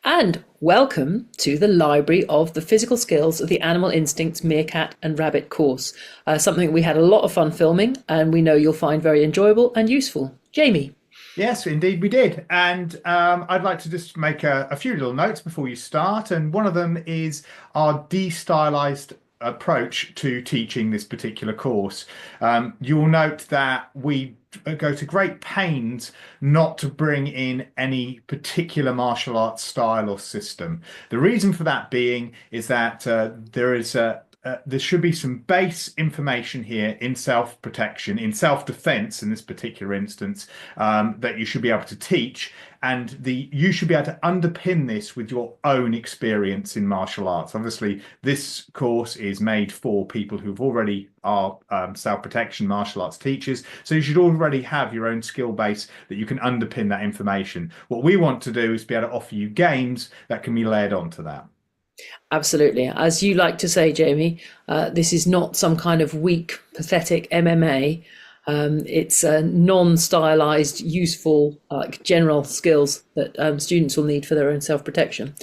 And welcome to the Library of the Physical Skills of the Animal Instincts Meerkat and Rabbit course. Something we had a lot of fun filming and we know you'll find very enjoyable and useful. Jamie. Yes, indeed we did. And I'd like to just make a few little notes before you start. And one of them is our de-stylized approach to teaching this particular course. You will note that we go to great pains not to bring in any particular martial arts style or system. The reason for that being is that there should be some base information here in self-protection, in self-defense in this particular instance, that you should be able to teach. And you should be able to underpin this with your own experience in martial arts. Obviously, this course is made for people who've already are self-protection martial arts teachers. So you should already have your own skill base that you can underpin that information. What we want to do is be able to offer you games that can be layered onto that. Absolutely. As you like to say, Jamie, this is not some kind of weak, pathetic MMA. It's non-stylized, useful, general skills that students will need for their own self-protection.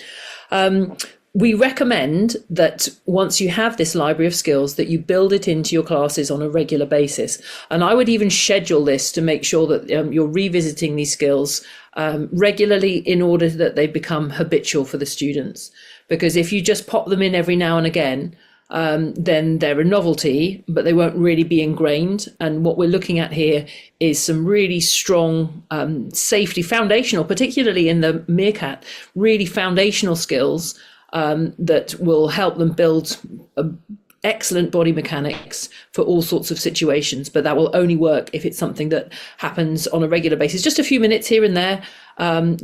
We recommend that once you have this library of skills that you build it into your classes on a regular basis. And I would even schedule this to make sure that you're revisiting these skills regularly in order that they become habitual for the students. Because if you just pop them in every now and again, then they're a novelty, but they won't really be ingrained. And what we're looking at here is some really strong safety, foundational, particularly in the Meerkat, really foundational skills that will help them build excellent body mechanics for all sorts of situations. But that will only work if it's something that happens on a regular basis, just a few minutes here and there,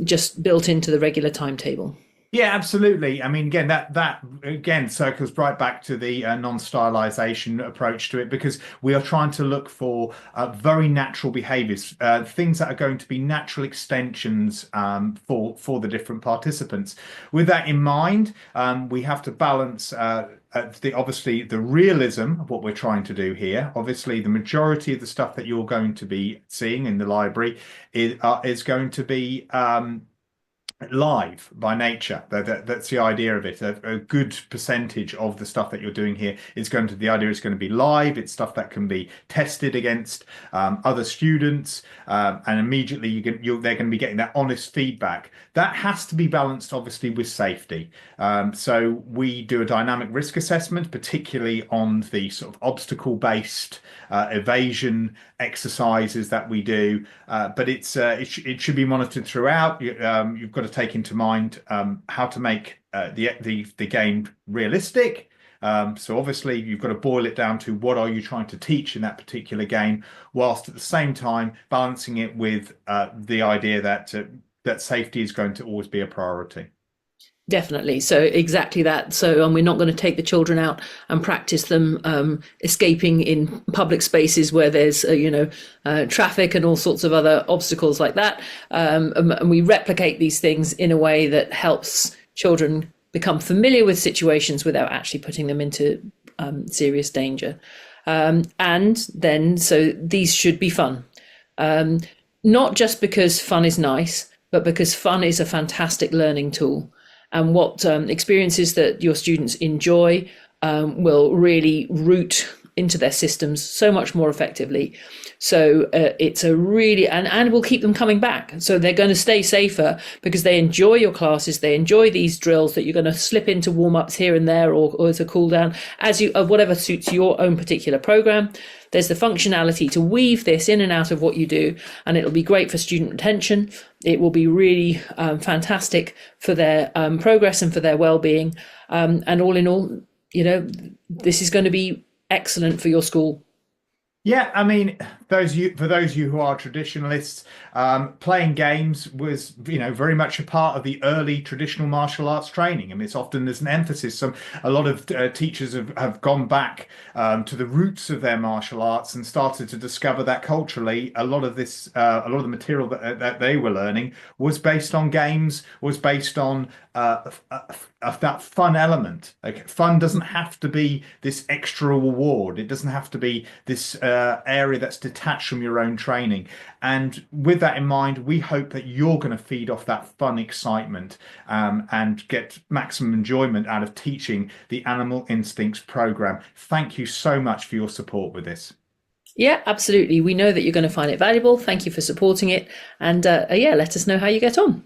just built into the regular timetable. Yeah, absolutely. I mean, again, that again circles right back to the non-stylization approach to it, because we are trying to look for very natural behaviors, things that are going to be natural extensions for the different participants. With that in mind, we have to balance. Obviously the realism of what we're trying to do here. Obviously, the majority of the stuff that you're going to be seeing in the library is going to be live by nature. That's the idea of it. A good percentage of the stuff that you're doing here is going to, the idea is going to be live. It's stuff that can be tested against other students, and immediately they're going to be getting that honest feedback. That has to be balanced, obviously, with safety. So we do a dynamic risk assessment, particularly on the sort of obstacle-based evasion exercises that we do, but it should be monitored throughout. You've got to take into mind how to make the game realistic. So obviously you've got to boil it down to what are you trying to teach in that particular game, whilst at the same time balancing it with the idea that safety is going to always be a priority. Definitely. So exactly that. So we're not going to take the children out and practice them escaping in public spaces where there's, traffic and all sorts of other obstacles like that. And we replicate these things in a way that helps children become familiar with situations without actually putting them into serious danger. And then, so these should be fun. Not just because fun is nice, but because fun is a fantastic learning tool. And what experiences that your students enjoy will really root into their systems so much more effectively. So it's a really, and will keep them coming back. So they're going to stay safer because they enjoy your classes. They enjoy these drills that you're going to slip into warm-ups here and there, or as a cool down, whatever suits your own particular program. There's the functionality to weave this in and out of what you do, and it'll be great for student retention. It will be really fantastic for their progress and for their well-being. And all in all, this is going to be excellent for your school. Yeah, I mean, for those of you who are traditionalists, playing games was, very much a part of the early traditional martial arts training. I mean, it's often there's an emphasis. A lot of teachers have gone back to the roots of their martial arts and started to discover that culturally, a lot of the material that they were learning was based on games, was based on that fun element. Like, fun doesn't have to be this extra reward. It doesn't have to be this area that's detached from your own training. And with that in mind, we hope that you're going to feed off that fun excitement and get maximum enjoyment out of teaching the Animal Instincts program. Thank you so much for your support with this. Yeah, absolutely. We know that you're going to find it valuable. Thank you for supporting it. And yeah, let us know how you get on.